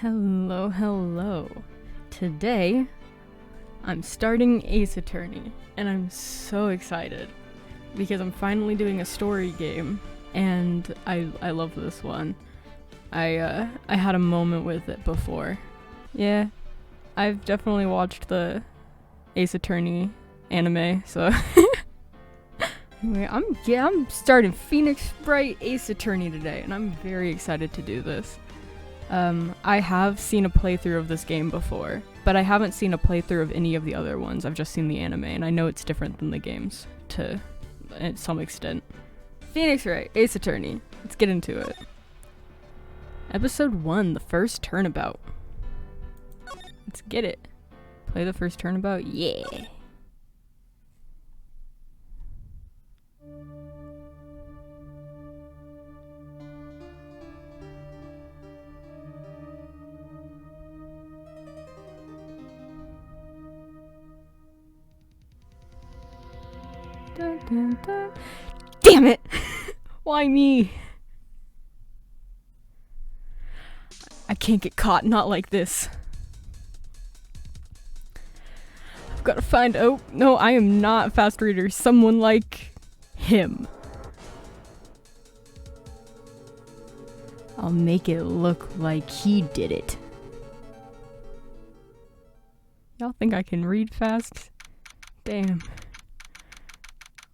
Hello, hello. Today, I'm starting Ace Attorney, and I'm so excited because I'm finally doing a story game, and I love this one. I had a moment with it before. Yeah, I've definitely watched the Ace Attorney anime, so anyway, I'm starting Phoenix Wright Ace Attorney today, and I'm very excited to do this. I have seen a playthrough of this game before, but I haven't seen a playthrough of any of the other ones. I've just seen the anime, and I know it's different than the games to some extent. Phoenix Wright Ace Attorney. Let's get into it. Episode 1, the first Turnabout. Let's get it. Play the first Turnabout? Yeah. Dun, dun, dun. Damn it! Why me? I can't get caught, not like this. I've got to find— oh, no, I am not a fast reader. Someone like him. I'll make it look like he did it. Y'all think I can read fast? Damn.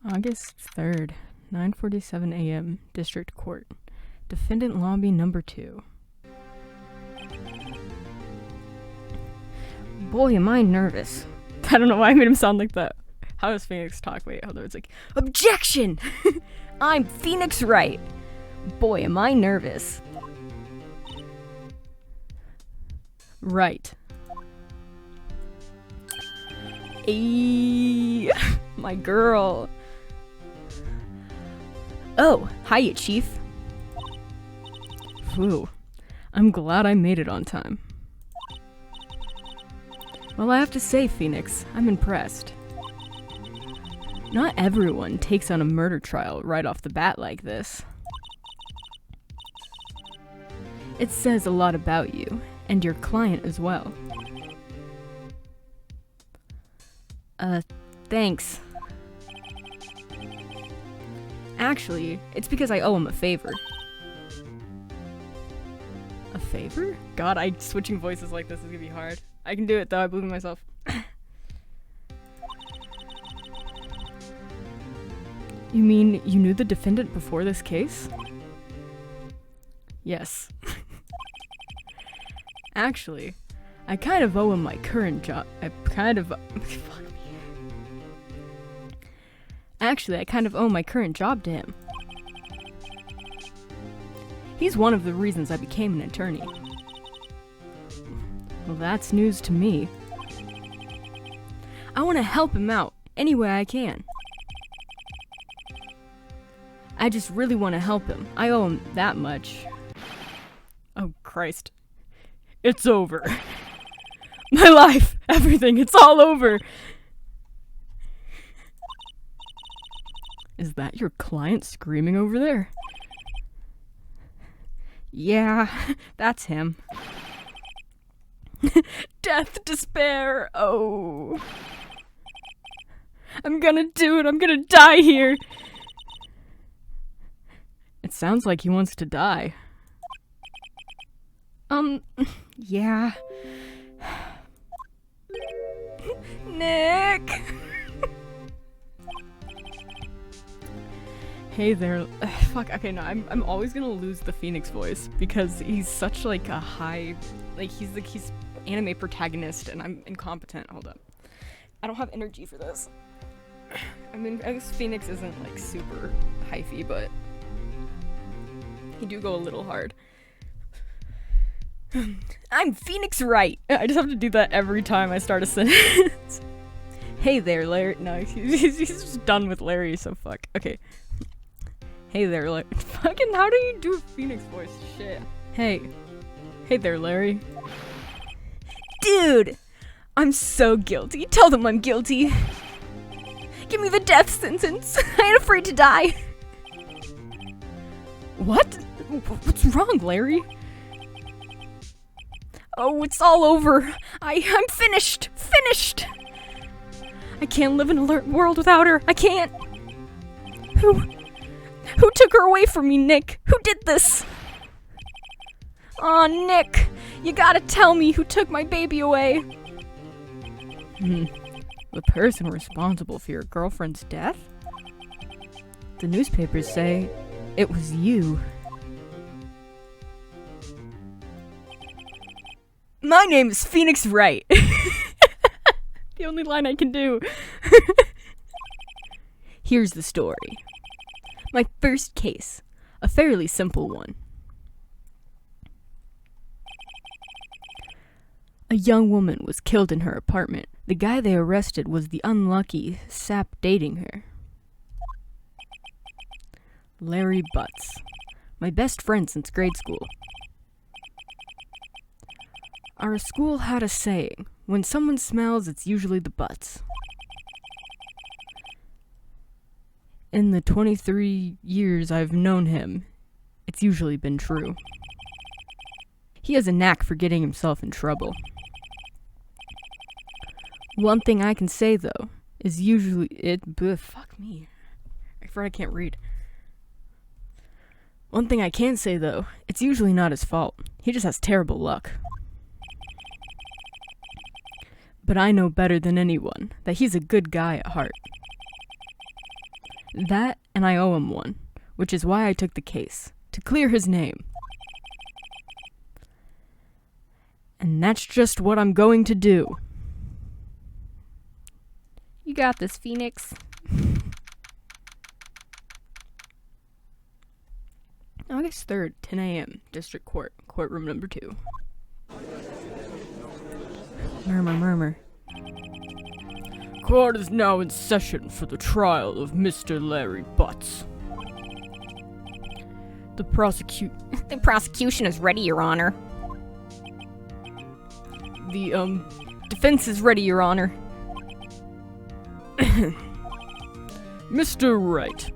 August 3rd, 9:47 a.m., District Court. Defendant Lobby Number 2. Boy, am I nervous. I don't know why I made him sound like that. How does Phoenix talk? Wait, hold on. It's like, objection! I'm Phoenix Wright. Boy, am I nervous. Right. Ayy, my girl. Oh, hiya, Chief. Phew, I'm glad I made it on time. Well, I have to say, Phoenix, I'm impressed. Not everyone takes on a murder trial right off the bat like this. It says a lot about you, and your client as well. Thanks. Actually, it's because I owe him a favor. A favor? God, switching voices like this is gonna be hard. I can do it though, I believe in myself. You mean you knew the defendant before this case? Yes. Actually, I kind of owe him my current job. Actually, I kind of owe my current job to him. He's one of the reasons I became an attorney. Well, that's news to me. I want to help him out any way I can. I just really want to help him. I owe him that much. Oh, Christ. It's over. My life, everything, it's all over. Is that your client screaming over there? Yeah, that's him. Death, despair, oh. I'm gonna do it, I'm gonna die here. It sounds like he wants to die. Yeah. Nick! Hey there. Fuck, okay, no, I'm always gonna lose the Phoenix voice because he's such like a high, like he's anime protagonist and I'm incompetent. Hold up. I don't have energy for this. I mean, I guess Phoenix isn't like super hyphy, but he do go a little hard. I'm Phoenix Wright. I just have to do that every time I start a sentence. Hey there, Larry. No, he's just done with Larry, so fuck. Okay. Hey there, Larry. Fucking, how do you do a Phoenix voice? Shit. Hey. Hey there, Larry. Dude! I'm so guilty. Tell them I'm guilty. Give me the death sentence. I ain't afraid to die. What? What's wrong, Larry? Oh, it's all over. I'm finished. Finished. I can't live in a world without her. I can't. Who took her away from me, Nick? Who did this? Aw, Nick, you gotta tell me who took my baby away. The person responsible for your girlfriend's death? The newspapers say it was you. My name is Phoenix Wright. The only line I can do. Here's the story. My first case, a fairly simple one. A young woman was killed in her apartment. The guy they arrested was the unlucky sap dating her. Larry Butts, my best friend since grade school. Our school had a saying, when someone smells, it's usually the butts. In the 23 years I've known him, it's usually been true. He has a knack for getting himself in trouble. One thing I can say, though, is usually fuck me. I forgot I can't read. One thing I can say, though, it's usually not his fault. He just has terrible luck. But I know better than anyone that he's a good guy at heart. That, and I owe him one, which is why I took the case, to clear his name. And that's just what I'm going to do. You got this, Phoenix. August 3rd, 10 a.m., District Court, courtroom number 2. Murmur, murmur. Court is now in session for the trial of Mr. Larry Butts. The prosecution is ready, Your Honor. The, defense is ready, Your Honor. Mr. Wright,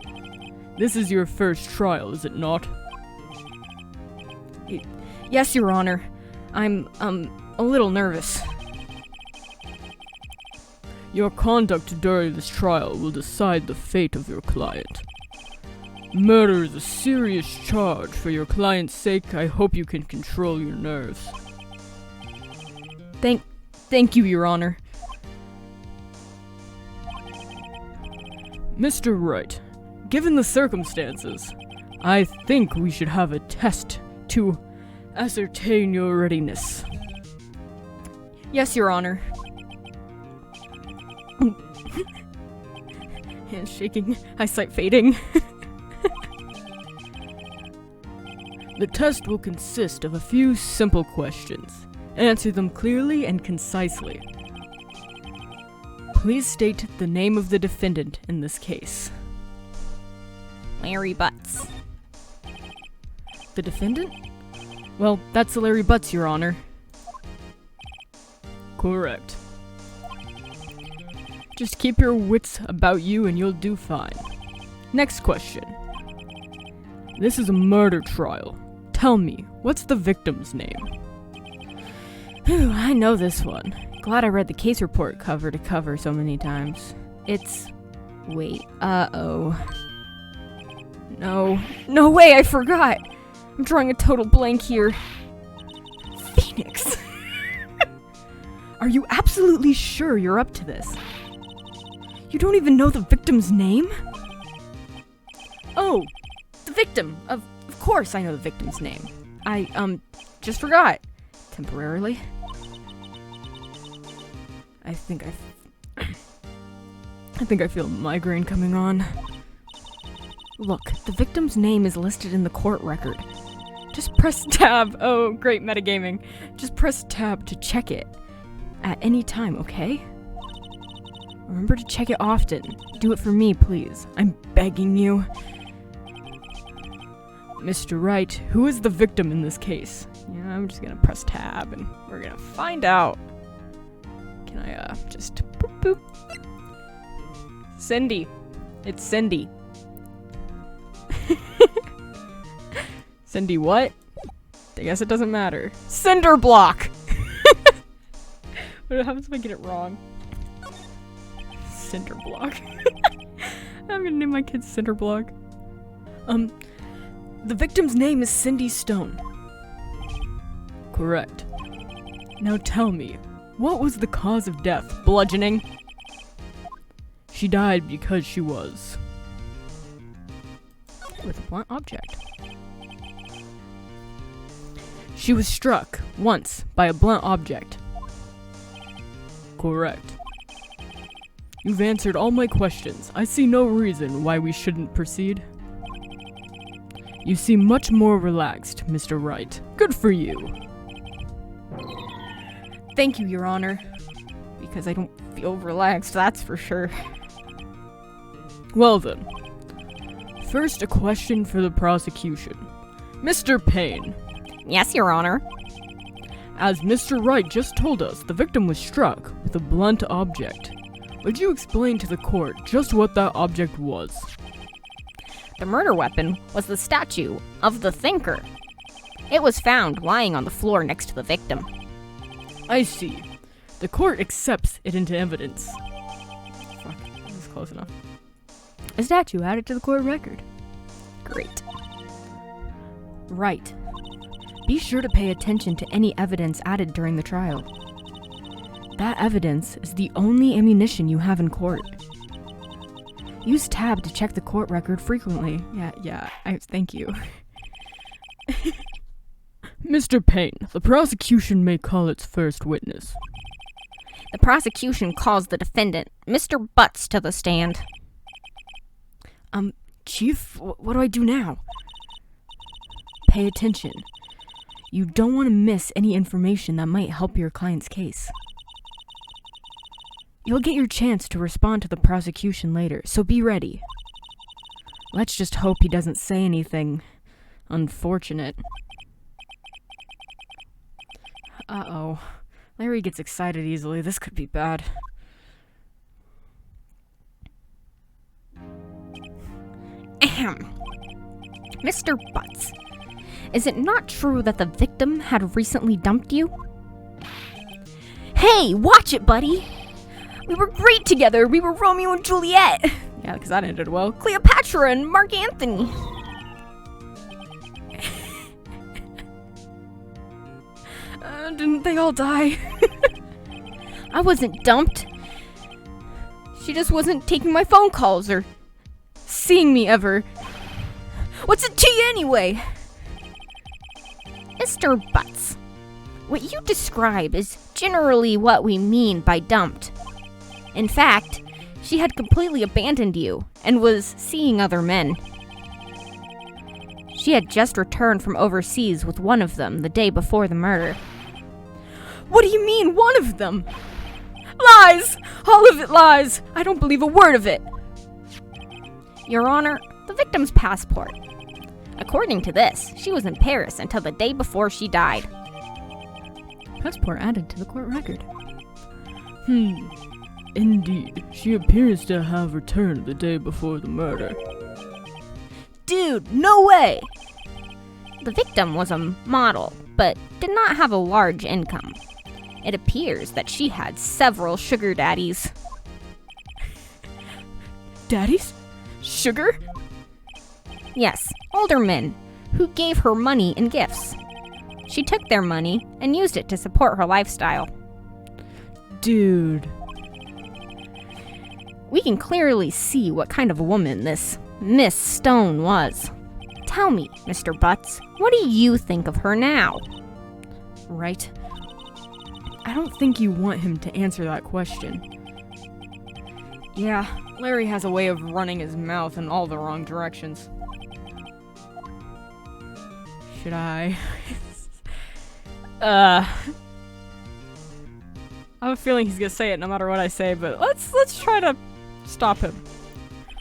this is your first trial, is it not? Yes, Your Honor. I'm, a little nervous. Your conduct during this trial will decide the fate of your client. Murder is a serious charge. For your client's sake, I hope you can control your nerves. Thank you, Your Honor. Mr. Wright, given the circumstances, I think we should have a test to ascertain your readiness. Yes, Your Honor. Hands shaking, eyesight fading. The test will consist of a few simple questions. Answer them clearly and concisely. Please state the name of the defendant in this case. Larry Butts. The defendant? Well, that's Larry Butts, Your Honor. Correct. Just keep your wits about you and you'll do fine. Next question. This is a murder trial. Tell me, what's the victim's name? Whew, I know this one. Glad I read the case report cover to cover so many times. It's... wait, uh-oh. No way, I forgot! I'm drawing a total blank here. Phoenix! Are you absolutely sure you're up to this? You don't even know the victim's name? Oh, the victim. Of course I know the victim's name. I, just forgot. Temporarily. I think I feel a migraine coming on. Look, the victim's name is listed in the court record. Just press tab. Oh, great metagaming. Just press tab to check it. At any time, okay? Remember to check it often. Do it for me, please. I'm begging you. Mr. Wright, who is the victim in this case? Yeah, I'm just gonna press tab and we're gonna find out. Can I, just boop boop? Cindy. It's Cindy. Cindy what? I guess it doesn't matter. Cinder block! What happens if I get it wrong? Cinder block. I'm gonna name my kid Cinder block. The victim's name is Cindy Stone. Correct. Now tell me, what was the cause of death? Bludgeoning? She died because she was with a blunt object. She was struck once by a blunt object. Correct. You've answered all my questions. I see no reason why we shouldn't proceed. You seem much more relaxed, Mr. Wright. Good for you. Thank you, Your Honor. Because I don't feel relaxed, that's for sure. Well then. First, a question for the prosecution. Mr. Payne. Yes, Your Honor. As Mr. Wright just told us, the victim was struck with a blunt object. Would you explain to the court just what that object was? The murder weapon was the statue of the Thinker. It was found lying on the floor next to the victim. I see. The court accepts it into evidence. Fuck, that was close enough. A statue added to the court record. Great. Right. Be sure to pay attention to any evidence added during the trial. That evidence is the only ammunition you have in court. Use tab to check the court record frequently. Thank you. Mr. Payne, the prosecution may call its first witness. The prosecution calls the defendant, Mr. Butts, to the stand. Chief, what do I do now? Pay attention. You don't want to miss any information that might help your client's case. You'll get your chance to respond to the prosecution later, so be ready. Let's just hope he doesn't say anything unfortunate. Uh-oh. Larry gets excited easily. This could be bad. Ahem. Mr. Butts, is it not true that the victim had recently dumped you? Hey, watch it, buddy! We were great together. We were Romeo and Juliet. Yeah, because that ended well. Cleopatra and Mark Antony. Didn't they all die? I wasn't dumped. She just wasn't taking my phone calls or seeing me ever. What's it to you anyway? Mr. Butts, what you describe is generally what we mean by dumped. In fact, she had completely abandoned you and was seeing other men. She had just returned from overseas with one of them the day before the murder. What do you mean, one of them? Lies! All of it lies! I don't believe a word of it! Your Honor, the victim's passport. According to this, she was in Paris until the day before she died. Passport added to the court record. Indeed, she appears to have returned the day before the murder. Dude, no way! The victim was a model, but did not have a large income. It appears that she had several sugar daddies. Daddies? Sugar? Yes, older men, who gave her money in gifts. She took their money and used it to support her lifestyle. Dude. We can clearly see what kind of woman this Miss Stone was. Tell me, Mr. Butts, what do you think of her now? Right. I don't think you want him to answer that question. Yeah, Larry has a way of running his mouth in all the wrong directions. Should I? I have a feeling he's gonna say it no matter what I say, but let's try to stop him.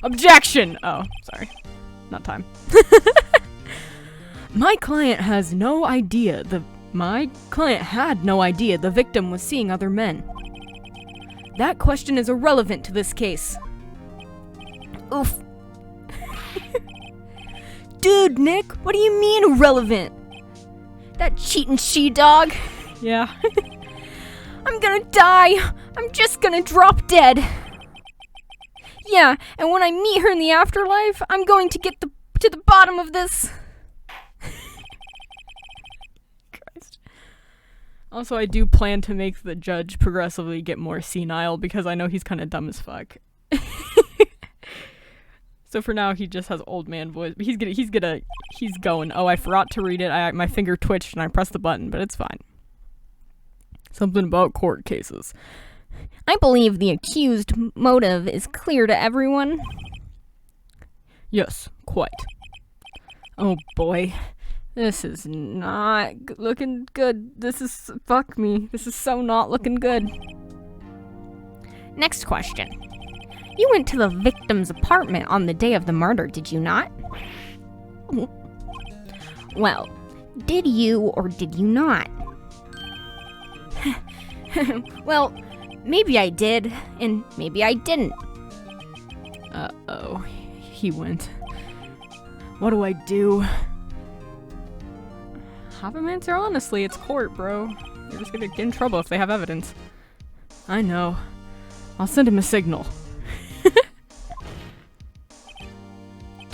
Objection! Oh, sorry. Not time. My client had no idea the victim was seeing other men. That question is irrelevant to this case. Oof. Dude, Nick, what do you mean irrelevant? That cheating she-dog? Yeah. I'm gonna die. I'm just gonna drop dead. Yeah, and when I meet her in the afterlife, I'm going to get to the bottom of this. Christ. Also, I do plan to make the judge progressively get more senile because I know he's kind of dumb as fuck. So for now, he just has old man voice. But he's going. Oh, I forgot to read it. My finger twitched and I pressed the button, but it's fine. Something about court cases. I believe the accused motive is clear to everyone. Yes, quite. Oh boy. This is not looking good. Fuck me. This is so not looking good. Next question. You went to the victim's apartment on the day of the murder, did you not? Well, did you or did you not? Well, maybe I did, and maybe I didn't. Uh-oh. He went. What do I do? Have him answer honestly. It's court, bro. You're just gonna get in trouble if they have evidence. I know. I'll send him a signal.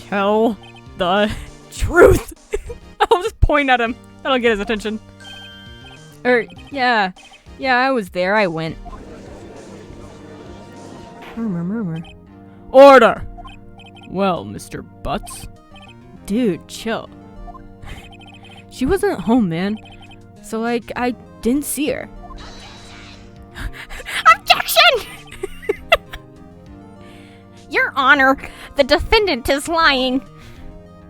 Tell the truth. I'll just point at him. That'll get his attention. Yeah, I was there. I went. Murmur. Order! Well, Mr. Butts. Dude, chill. She wasn't home, man. So, I didn't see her. Objection! Your Honor, the defendant is lying.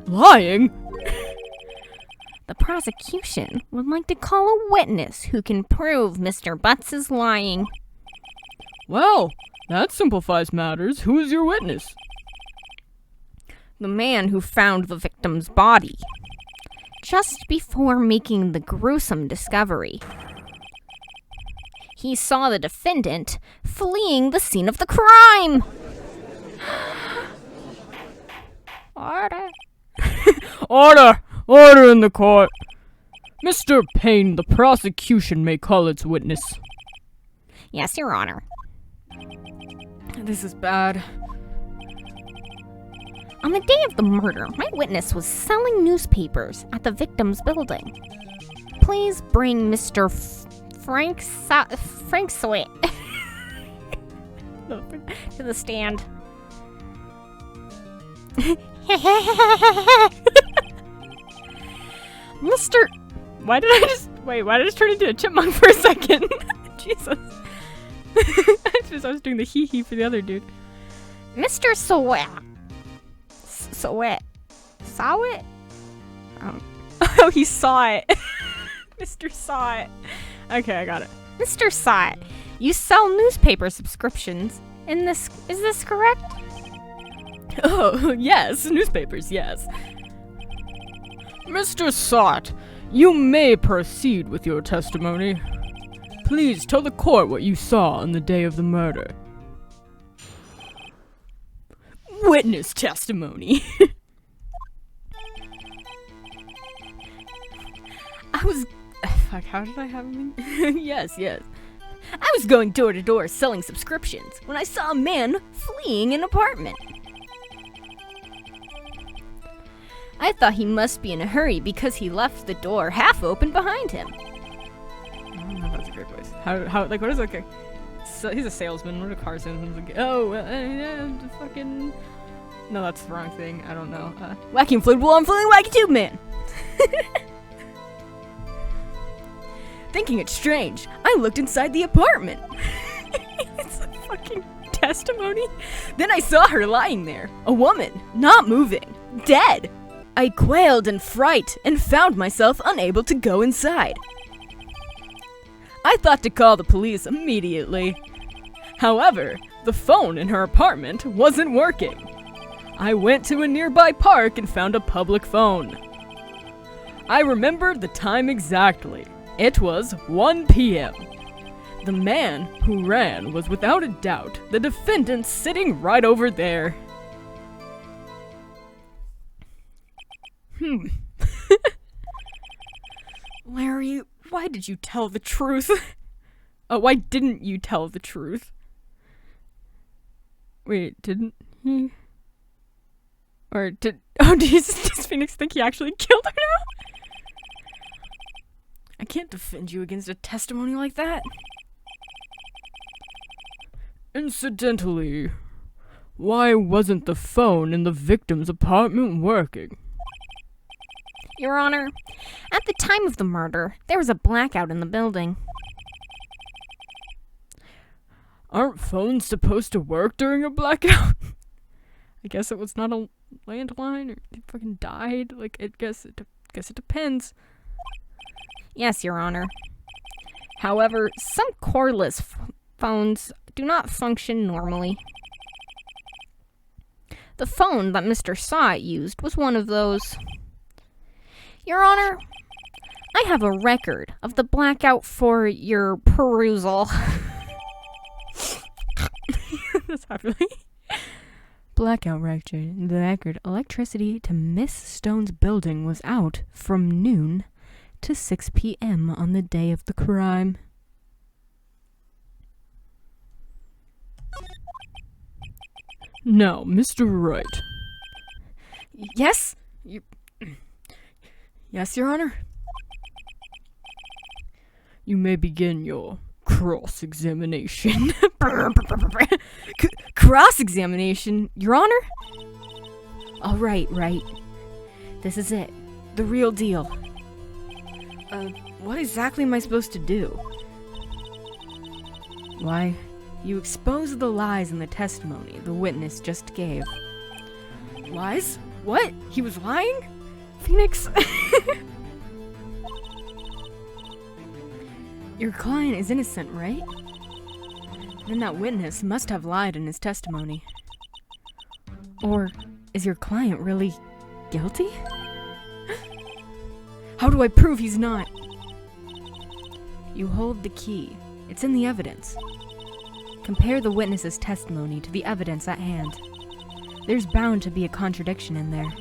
Lying? The prosecution would like to call a witness who can prove Mr. Butts is lying. Well, that simplifies matters. Who is your witness? The man who found the victim's body just before making the gruesome discovery. He saw the defendant fleeing the scene of the crime. Order. Order in the court. Mr. Payne, the prosecution may call its witness. Yes, Your Honor. This is bad. On the day of the murder, my witness was selling newspapers at the victim's building. Please bring Mr. Frank Sweat to the stand. Mr. Why did I just turn into a chipmunk for a second? Jesus. I was doing the hee-hee for the other dude. Mr. Sweat. Sweat. Saw it? Oh, he saw it. Mr. Saw it. Okay, I got it. Mr. Saw it. You sell newspaper subscriptions. Is this correct? Oh, yes, newspapers, yes. Mr. Sott, you may proceed with your testimony. Please tell the court what you saw on the day of the murder. Witness testimony. Fuck, how did I have him in? Yes. I was going door to door selling subscriptions when I saw a man fleeing an apartment. I thought he must be in a hurry because he left the door half open behind him. I don't know if that's a great voice. What is okay? So he's a salesman. What are car salesmen? Fucking. No, that's the wrong thing. I don't know. Wacky inflatable, I'm feeling wacky tube man. Thinking it strange, I looked inside the apartment. It's a fucking testimony. Then I saw her lying there, a woman, not moving, dead. I quailed in fright and found myself unable to go inside. I thought to call the police immediately. However, the phone in her apartment wasn't working. I went to a nearby park and found a public phone. I remembered the time exactly. It was 1 p.m. The man who ran was without a doubt the defendant sitting right over there. Larry, why did you tell the truth? why didn't you tell the truth? Wait, didn't he? Or does Phoenix think he actually killed her now? I can't defend you against a testimony like that. Incidentally, why wasn't the phone in the victim's apartment working? Your Honor, at the time of the murder, there was a blackout in the building. Aren't phones supposed to work during a blackout? I guess it was not a landline, or it fucking died. Like, I guess it depends. Yes, Your Honor. However, some cordless phones do not function normally. The phone that Mr. Sott used was one of those. Your Honor, I have a record of the blackout for your perusal. That's happening. Blackout record. The record. Electricity to Miss Stone's building was out from noon to 6 p.m. on the day of the crime. Now, Mr. Wright. Yes? Yes, Your Honor? You may begin your cross-examination. Cross-examination, Your Honor? All right. This is it. The real deal. What exactly am I supposed to do? Why, you expose the lies in the testimony the witness just gave. Lies? What? He was lying? Phoenix? Your client is innocent, right? Then that witness must have lied in his testimony. Or is your client really guilty? How do I prove he's not? You hold the key. It's in the evidence. Compare the witness's testimony to the evidence at hand. There's bound to be a contradiction in there.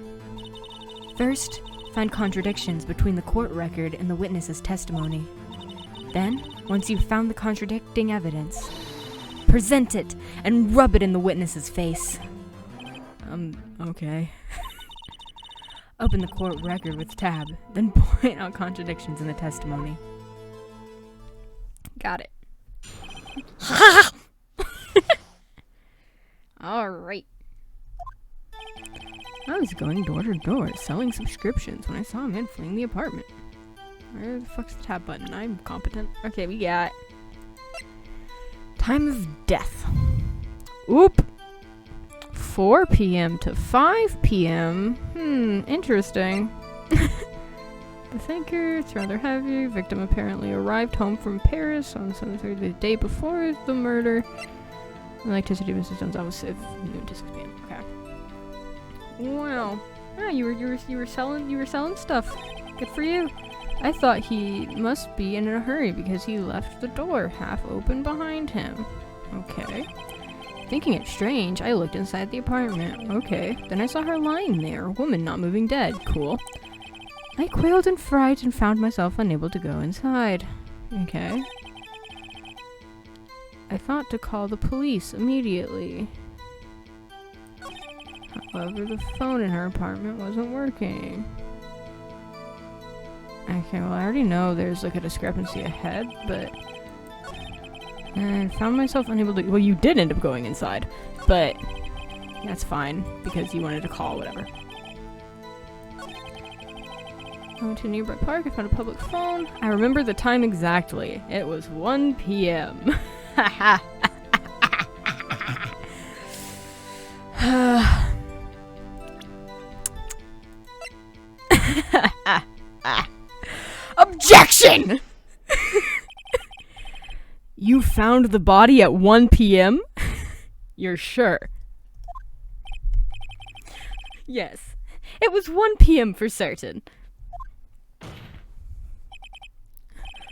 First, find contradictions between the court record and the witness's testimony. Then, once you've found the contradicting evidence, present it and rub it in the witness's face. Okay. Open the court record with tab, then point out contradictions in the testimony. Got it. Alright. I was going door to door selling subscriptions when I saw a man fleeing the apartment. Where the fuck's the tab button? I'm competent. Okay, we got time of death. Oop. 4 p.m. to 5 p.m. Interesting. The thinker, it's rather heavy. Victim apparently arrived home from Paris on 7:30 the day before the murder. Electricity, Mrs. Stone's office, noon to 6 p.m. Okay. Wow. Yeah, you were selling stuff. Good for you. I thought he must be in a hurry because he left the door half open behind him. Okay. Thinking it strange, I looked inside the apartment. Okay. Then I saw her lying there, a woman not moving dead. Cool. I quailed in fright and found myself unable to go inside. Okay. I thought to call the police immediately. However, the phone in her apartment wasn't working. Okay, well, I already know there's like a discrepancy ahead, but... And found myself unable to... Well, you did end up going inside, but that's fine, because you wanted to call, whatever. I went to a nearby park, I found a public phone. I remember the time exactly. It was 1 p.m. Haha. Objection! You found the body at 1 p.m.? You're sure? Yes. It was 1 p.m. for certain.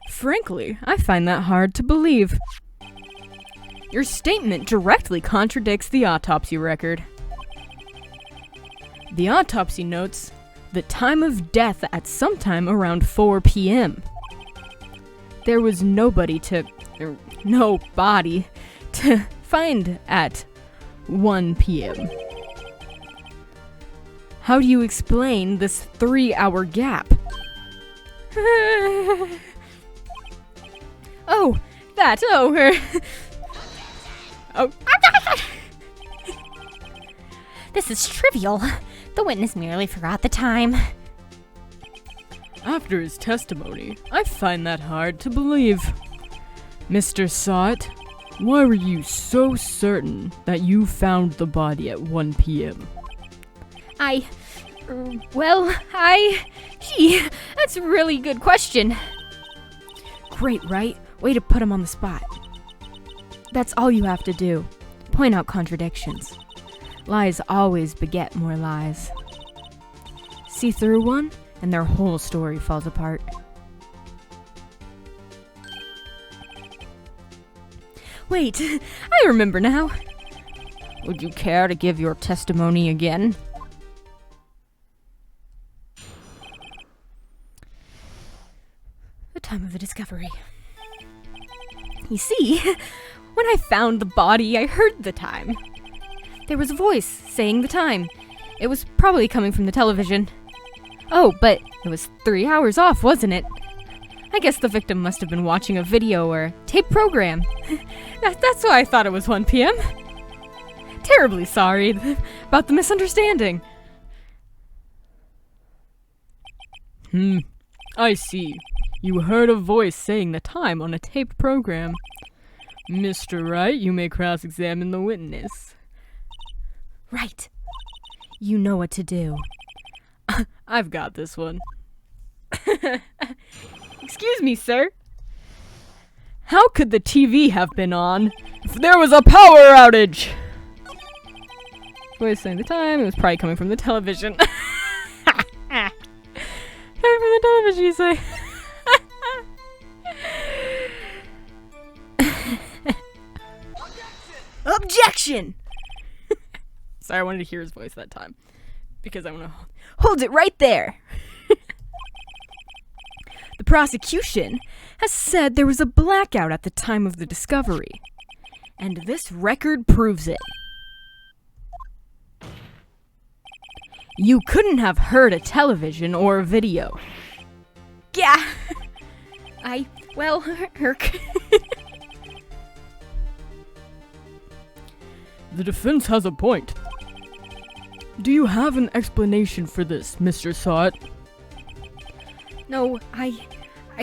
Frankly, I find that hard to believe. Your statement directly contradicts the autopsy record. The autopsy notes the time of death at sometime around 4 p.m. There was nobody to no body to find at 1 p.m. How do you explain this 3-hour gap? Oh, that, her. Oh. This is trivial. The witness merely forgot the time. After his testimony, I find that hard to believe. Mr. Sot, why were you so certain that you found the body at 1 p.m.? Gee, that's a really good question. Great, right? Way to put him on the spot. That's all you have to do. Point out contradictions. Lies always beget more lies. See through one, and their whole story falls apart. Wait, I remember now. Would you care to give your testimony again? The time of the discovery. You see, when I found the body, I heard the time. There was a voice saying the time. It was probably coming from the television. Oh, but it was 3 hours off, wasn't it? I guess the victim must have been watching a video or tape program. That's why I thought it was 1 p.m. Terribly sorry about the misunderstanding. I see. You heard a voice saying the time on a taped program. Mr. Wright, you may cross-examine the witness. Right. You know what to do. I've got this one. Excuse me, sir. How could the TV have been on if there was a power outage? Voice saying the time, it was probably coming from the television. Coming from the television, you say. Objection! Sorry, I wanted to hear his voice that time. Because I want to hold it right there. The prosecution has said there was a blackout at the time of the discovery. And this record proves it. You couldn't have heard a television or a video. Yeah. Herc. The defense has a point. Do you have an explanation for this, Mr. Sot? No, I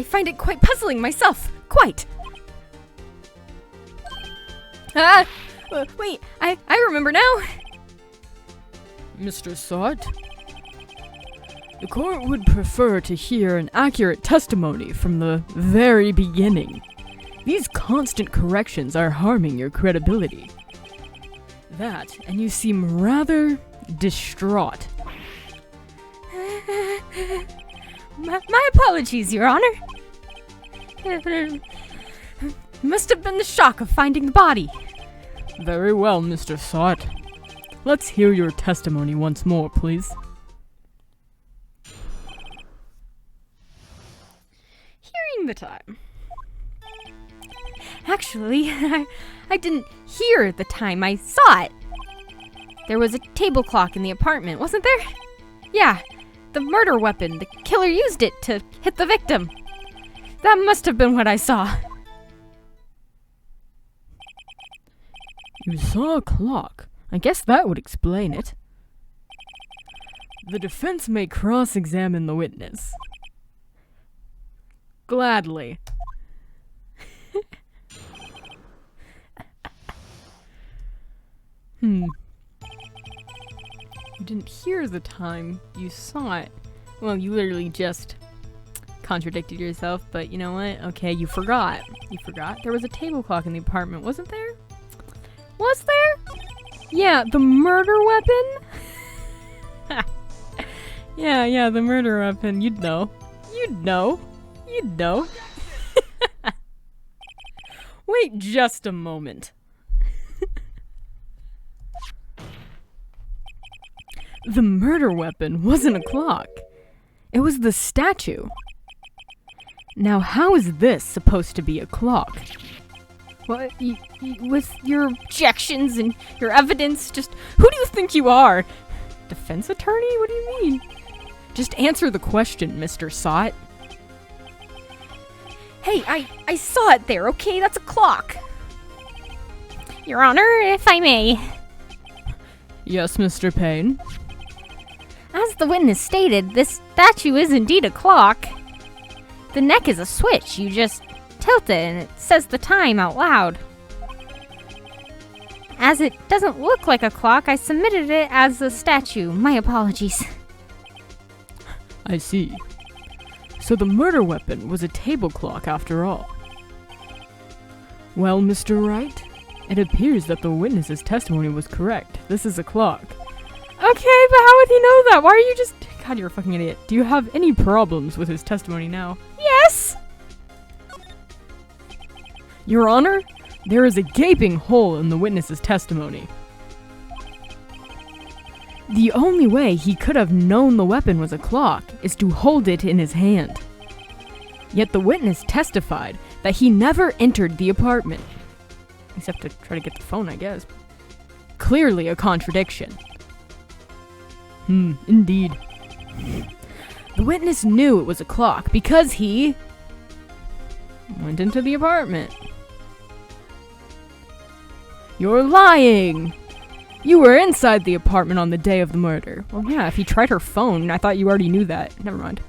find it quite puzzling myself. Quite. Wait, I remember now. Mr. Sot? The court would prefer to hear an accurate testimony from the very beginning. These constant corrections are harming your credibility. That, and you seem rather distraught. My apologies, Your Honor. Must have been the shock of finding the body. Very well, Mr. Sot. Let's hear your testimony once more, please. Hearing the time. Actually, I didn't hear the time, I saw it. There was a table clock in the apartment, wasn't there? Yeah, the murder weapon. The killer used it to hit the victim. That must have been what I saw. You saw a clock. I guess that would explain it. The defense may cross-examine the witness. Gladly. You didn't hear the time, you saw it. Well, you literally just contradicted yourself, but you know what? Okay, you forgot. You forgot there was a table clock in the apartment, wasn't there? Was there? Yeah, the murder weapon? Yeah, the murder weapon. You'd know. Wait just a moment. The murder weapon wasn't a clock. It was the statue. Now, how is this supposed to be a clock? What? With your objections and your evidence, just who do you think you are? Defense attorney? What do you mean? Just answer the question, Mr. Sot. Hey, I saw it there, okay? That's a clock. Your Honor, if I may. Yes, Mr. Payne. As the witness stated, this statue is indeed a clock. The neck is a switch. You just tilt it and it says the time out loud. As it doesn't look like a clock, I submitted it as a statue. My apologies. I see. So the murder weapon was a table clock after all. Well, Mr. Wright, it appears that the witness's testimony was correct. This is a clock. Okay, but how would he know that? Why are you just... God, you're a fucking idiot. Do you have any problems with his testimony now? Yes! Your Honor, there is a gaping hole in the witness's testimony. The only way he could have known the weapon was a clock is to hold it in his hand. Yet the witness testified that he never entered the apartment. Except to try to get the phone, I guess. Clearly a contradiction. Indeed. The witness knew it was a clock because he went into the apartment. You're lying! You were inside the apartment on the day of the murder. Well, yeah, if he tried her phone, I thought you already knew that. Never mind.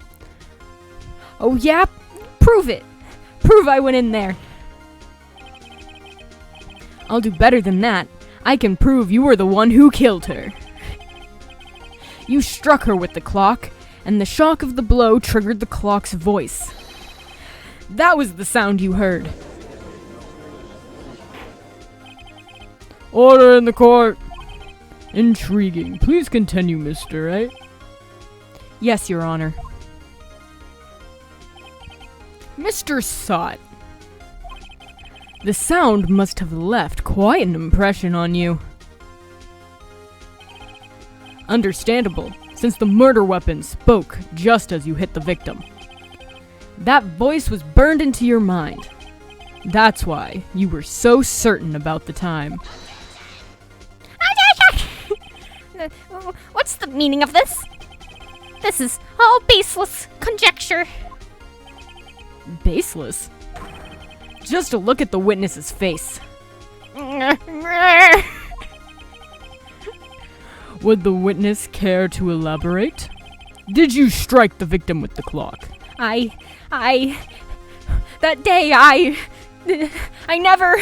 Oh, yeah? Prove it! Prove I went in there! I'll do better than that. I can prove you were the one who killed her. You struck her with the clock, and the shock of the blow triggered the clock's voice. That was the sound you heard. Order in the court! Intriguing. Please continue, Mr. Wright. Yes, Your Honor. Mr. Sot, the sound must have left quite an impression on you. Understandable, since the murder weapon spoke just as you hit the victim. That voice was burned into your mind. That's why you were so certain about the time. What's the meaning of this? This is all baseless conjecture. Baseless? Just to look at the witness's face. Would the witness care to elaborate? Did you strike the victim with the clock? That day, I never...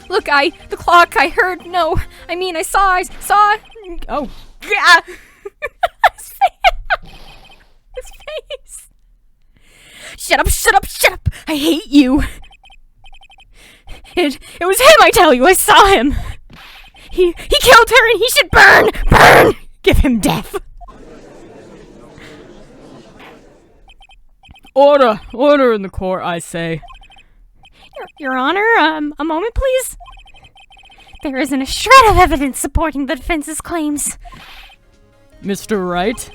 Look, the clock, I heard, no, I mean, I saw... Oh. Yeah. His face. Shut up. I hate you. It was him, I tell you, I saw him. He killed her and he should burn. Give him death. Order in the court, I say. Your Honor, a moment, please. There isn't a shred of evidence supporting the defense's claims. Mr. Wright?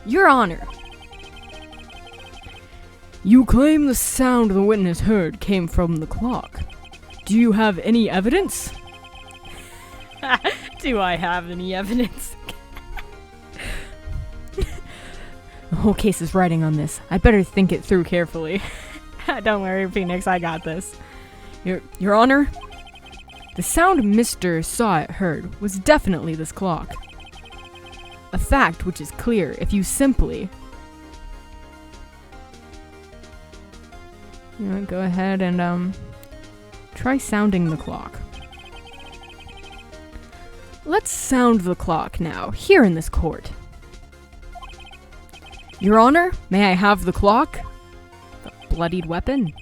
Your Honor. You claim the sound the witness heard came from the clock. Do you have any evidence? Do I have any evidence? The whole case is riding on this. I'd better think it through carefully. Don't worry, Phoenix, I got this. Your Honor, the sound Mr. Sot heard was definitely this clock. A fact which is clear if you simply... go ahead and, try sounding the clock. Let's sound the clock now, here in this court. Your Honor, may I have the clock? The bloodied weapon?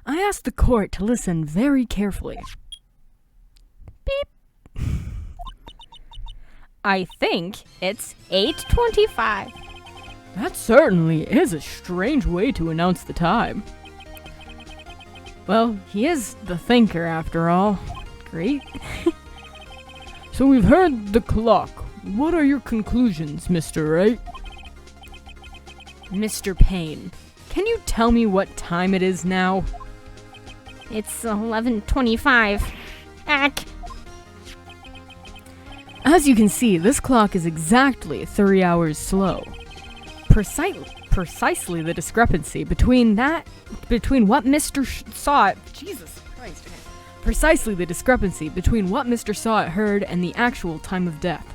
I ask the court to listen very carefully. Beep. I think it's 8:25. That certainly is a strange way to announce the time. Well, he is the thinker after all. Great. So we've heard the clock. What are your conclusions, Mr. Wright? Mr. Payne, can you tell me what time it is now? It's 11:25. Ack. As you can see, this clock is exactly 3 hours slow. Precisely the discrepancy between what Mr. Sot, Jesus Christ, precisely the discrepancy between what Mr. Sot heard and the actual time of death.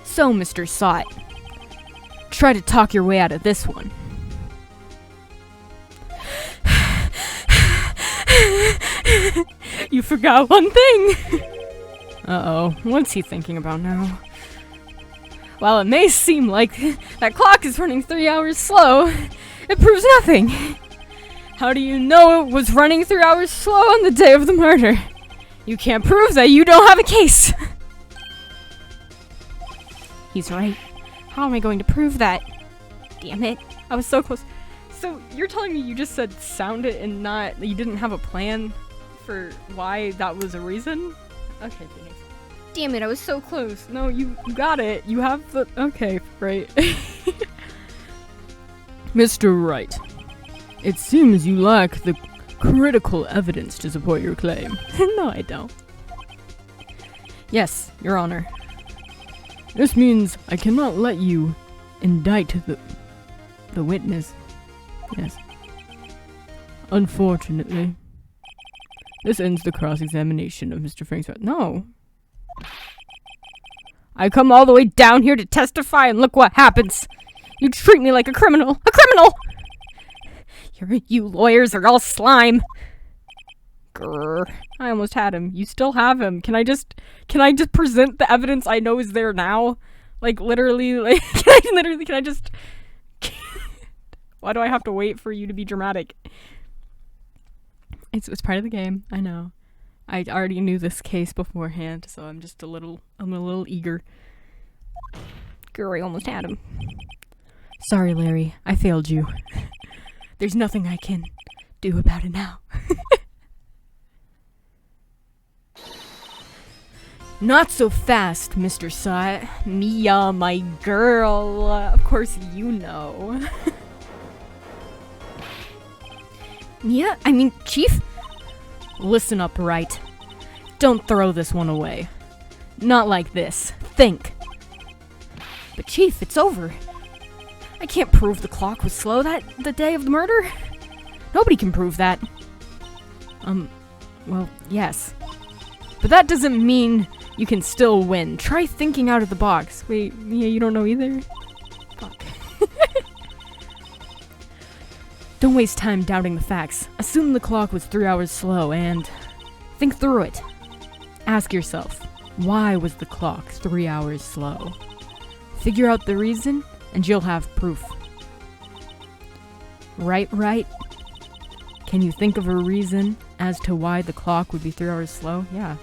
So, Mr. Sot, try to talk your way out of this one. You forgot one thing! Uh-oh, what's he thinking about now? While it may seem like that clock is running 3 hours slow, it proves nothing. How do you know it was running 3 hours slow on the day of the murder? You can't prove that you don't have a case. He's right. How am I going to prove that? Damn it. I was so close. So you're telling me you just said sound it and not, you didn't have a plan for why that was a reason? Okay, Phoenix. Damn it, I was so close. No, you got it. You have the... Okay, right. Mr. Wright, it seems you lack the critical evidence to support your claim. No, I don't. Yes, Your Honor. This means I cannot let you indict the witness. Yes. Unfortunately. This ends the cross-examination of Mr. Frank's... No. I come all the way down here to testify and look what happens. You treat me like a criminal. A criminal! You lawyers are all slime. Grr. I almost had him. You still have him. Can I just present the evidence I know is there now? Like, literally, like, can I just... Why do I have to wait for you to be dramatic? It's part of the game. I know. I already knew this case beforehand, so I'm a little eager. Grr, I almost had him. Sorry, Larry. I failed you. There's nothing I can do about it now. Not so fast, Mr. Sot. Mia, my girl. Of course you know. Mia? I mean, Chief? Listen up, Wright. Don't throw this one away. Not like this. Think. But Chief, it's over. I can't prove the clock was slow the day of the murder. Nobody can prove that. Well, yes. But that doesn't mean you can still win. Try thinking out of the box. Wait, yeah, you don't know either? Fuck. Don't waste time doubting the facts. Assume the clock was 3 hours slow and think through it. Ask yourself, why was the clock 3 hours slow? Figure out the reason and you'll have proof. Right? Can you think of a reason as to why the clock would be 3 hours slow? Yeah,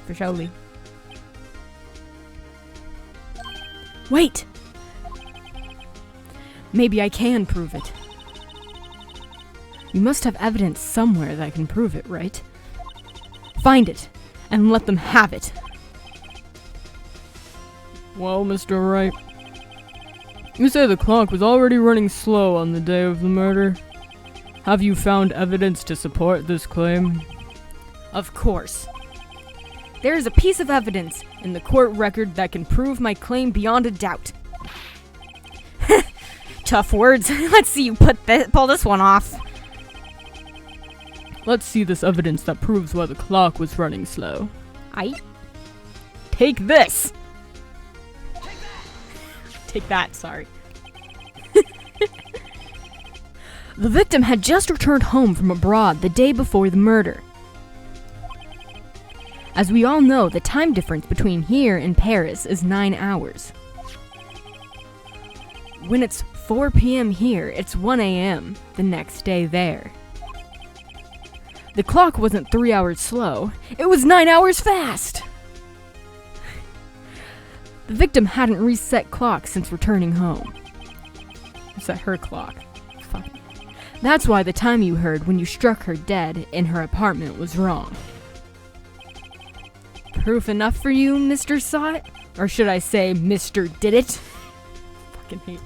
for surely. Wait! Maybe I can prove it. You must have evidence somewhere that can prove it, right? Find it, and let them have it. Well, Mr. Wright, you say the clock was already running slow on the day of the murder. Have you found evidence to support this claim? Of course. There is a piece of evidence in the court record that can prove my claim beyond a doubt. Tough words. Let's see you pull this one off. Let's see this evidence that proves why the clock was running slow. Take this! Take that, sorry. The victim had just returned home from abroad the day before the murder. As we all know, the time difference between here and Paris is 9 hours. When it's 4 p.m. here, it's 1 a.m. the next day there. The clock wasn't 3 hours slow, it was 9 hours fast! The victim hadn't reset clock since returning home. Reset her clock. Fuck. That's why the time you heard when you struck her dead in her apartment was wrong. Proof enough for you, Mr. Sot? Or should I say, Mr. Did It? Fucking hate.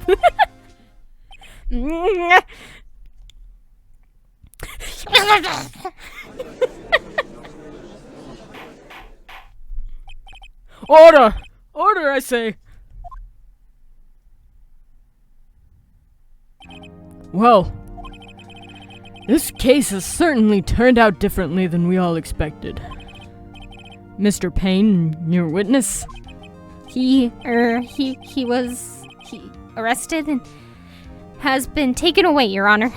Order! Order, I say! Well, this case has certainly turned out differently than we all expected. Mr. Payne, your witness? He was arrested and has been taken away, Your Honor.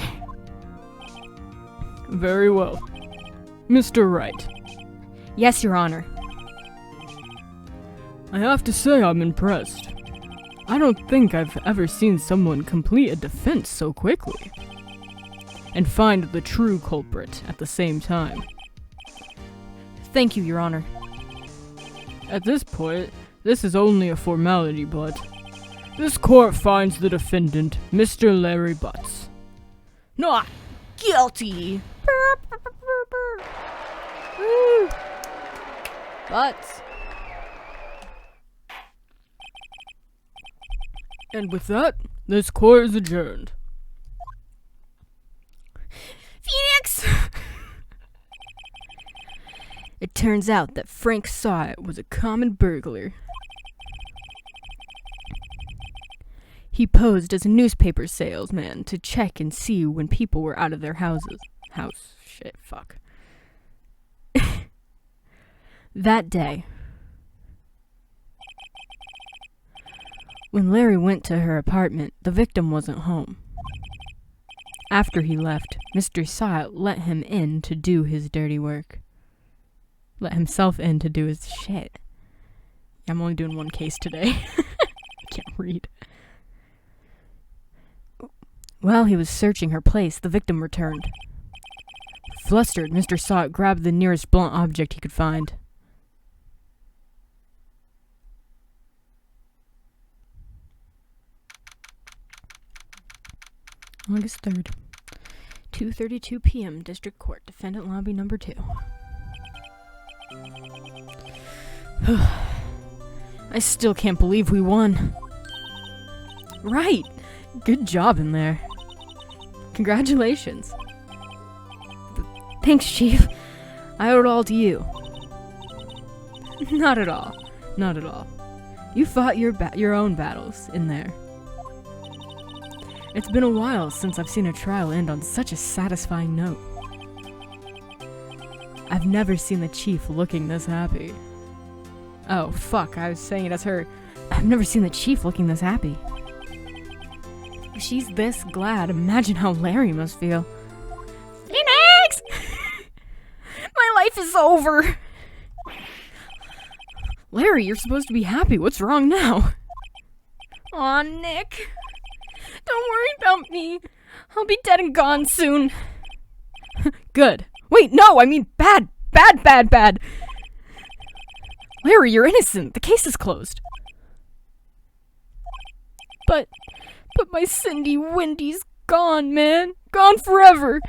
Very well. Mr. Wright. Yes, Your Honor. I have to say I'm impressed. I don't think I've ever seen someone complete a defense so quickly. And find the true culprit at the same time. Thank you, Your Honor. At this point, this is only a formality, but this court finds the defendant, Mr. Larry Butts, not guilty. Woo. Butts. And with that, this court is adjourned. Phoenix! It turns out that Frank Sott was a common burglar. He posed as a newspaper salesman to check and see when people were out of their houses. Fuck. That day, when Larry went to her apartment, the victim wasn't home. After he left, Mr. Sott let him in to do his dirty work. Let himself in to do his shit. I'm only doing one case today. I can't read. While he was searching her place, the victim returned. Flustered, Mr. Sott grabbed the nearest blunt object he could find. August 3rd, 2:32 p.m., District Court, Defendant Lobby Number 2. I still can't believe we won. Right! Good job in there. Congratulations. Thanks, Chief. I owe it all to you. Not at all. Not at all. You fought your own battles in there. It's been a while since I've seen a trial end on such a satisfying note. I've never seen the Chief looking this happy. Oh, fuck, I was saying it as her. I've never seen the Chief looking this happy. If she's this glad, imagine how Larry must feel. Phoenix! My life is over! Larry, you're supposed to be happy. What's wrong now? Aw, Nick. Don't worry about me. I'll be dead and gone soon. Good. Wait, no, I mean bad. Larry, you're innocent. The case is closed. But my Cindy Wendy's gone, man. Gone forever.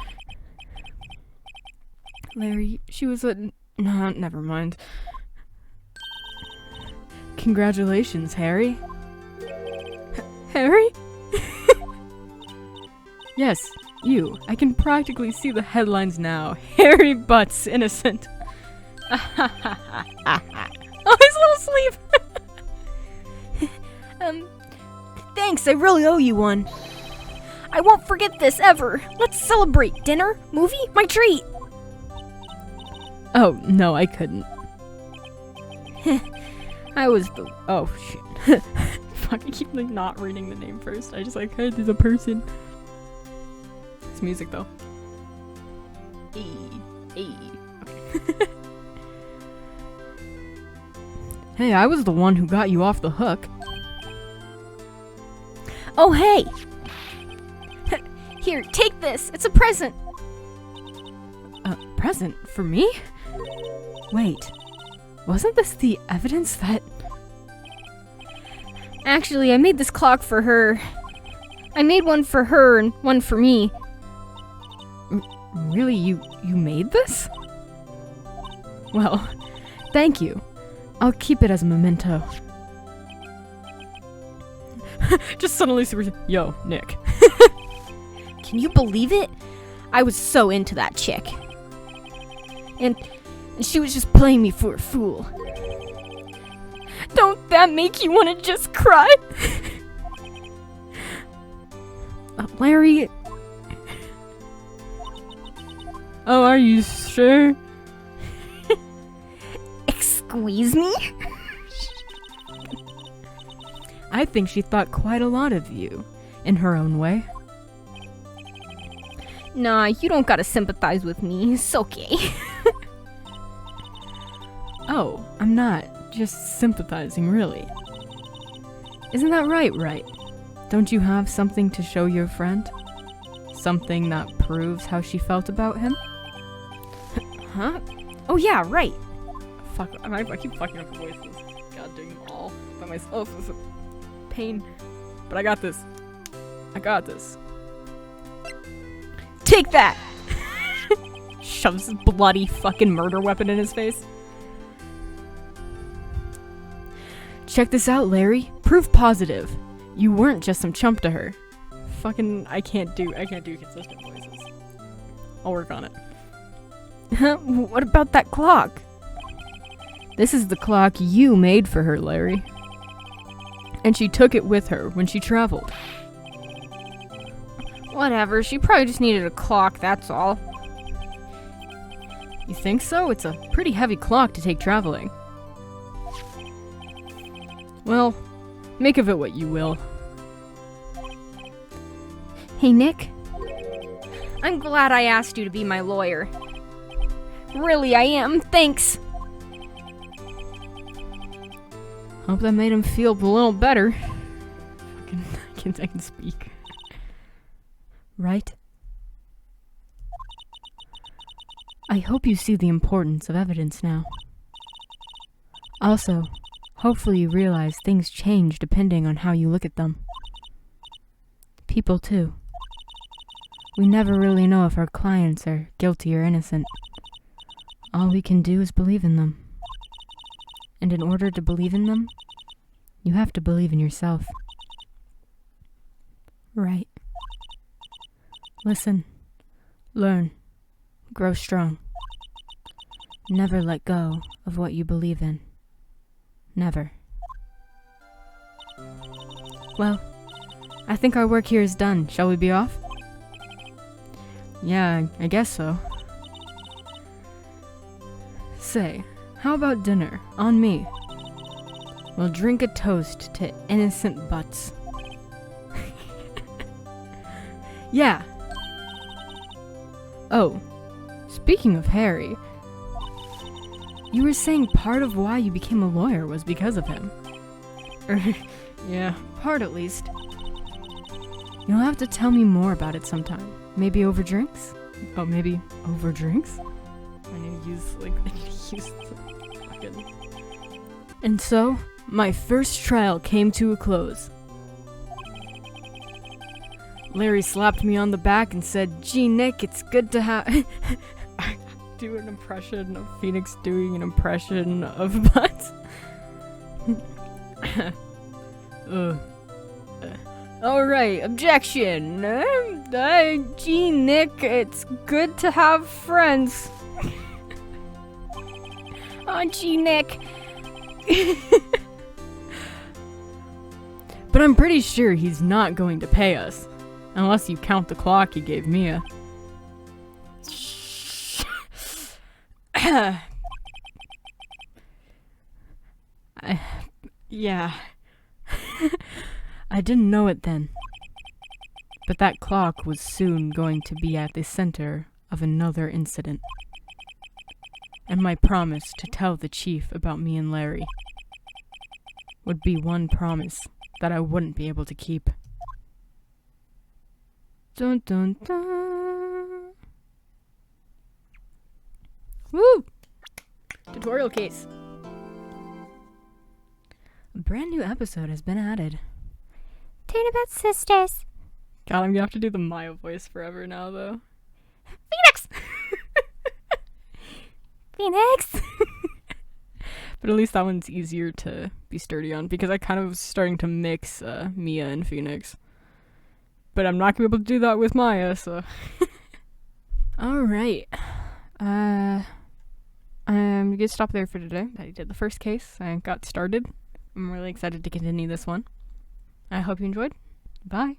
Larry, she was a... No, never mind. Congratulations, Harry. Harry? Yes, you. I can practically see the headlines now. Harry Butts, innocent. Oh, his little sleeve. Thanks, I really owe you one. I won't forget this ever. Let's celebrate. Dinner? Movie? My treat. Oh, no, I couldn't. I was the... Oh, shit. Fuck, I keep like not reading the name first. I just like, hey, there's a person. It's music though. Okay. Hey, I was the one who got you off the hook. Oh, hey! Here, take this. It's a present. Present? For me? Wait. Wasn't this the evidence that... Actually, I made this clock for her. I made one for her and one for me. Really? You made this? Well, thank you. I'll keep it as a memento. Just suddenly super... Yo, Nick. Can you believe it? I was so into that chick. And she was just playing me for a fool. Don't that make you want to just cry? Larry... Oh, are you sure? Squeeze me? I think she thought quite a lot of you, in her own way. Nah, you don't gotta sympathize with me. It's okay. Oh, I'm not just sympathizing, really. Isn't that right, Wright? Don't you have something to show your friend? Something that proves how she felt about him? Huh? Oh yeah, right. Fuck, I keep fucking up the voices. God, doing them all by myself is a pain. But I got this. I got this. Take that! Shoves his bloody fucking murder weapon in his face. Check this out, Larry. Proof positive. You weren't just some chump to her. Fucking, I can't do consistent voices. I'll work on it. What about that clock? This is the clock you made for her, Larry. And she took it with her when she traveled. Whatever, she probably just needed a clock, that's all. You think so? It's a pretty heavy clock to take traveling. Well, make of it what you will. Hey, Nick. I'm glad I asked you to be my lawyer. Really, I am. Thanks. Hope that made him feel a little better. I can speak. Right? I hope you see the importance of evidence now. Also, hopefully you realize things change depending on how you look at them. People too. We never really know if our clients are guilty or innocent. All we can do is believe in them. And in order to believe in them, you have to believe in yourself. Right. Listen. Learn. Grow strong. Never let go of what you believe in. Never. Well, I think our work here is done. Shall we be off? Yeah, I guess so. Say, how about dinner? On me. We'll drink a toast to innocent butts. Yeah. Oh, speaking of Harry, you were saying part of why you became a lawyer was because of him. Yeah, part at least. You'll have to tell me more about it sometime. Maybe over drinks? Oh, maybe over drinks? I need to use the fucking... And so, my first trial came to a close. Larry slapped me on the back and said, "Gee, Nick, it's good to have..." I do an impression of Phoenix doing an impression of butts. Alright, objection. Gee, Nick, it's good to have friends. Oh, gee, Nick. But I'm pretty sure he's not going to pay us. Unless you count the clock he gave Mia. Yeah. I didn't know it then. But that clock was soon going to be at the center of another incident. And my promise to tell the chief about me and Larry would be one promise that I wouldn't be able to keep. Dun dun dun. Woo! Tutorial case. A brand new episode has been added. Turnabout sisters. God, I'm gonna have to do the Maya voice forever now, though. Phoenix! Phoenix! But at least that one's easier to be sturdy on, because I kind of was starting to mix Mia and Phoenix. But I'm not gonna be able to do that with Maya, so... Alright. I'm gonna stop there for today. I did the first case. I got started. I'm really excited to continue this one. I hope you enjoyed. Bye.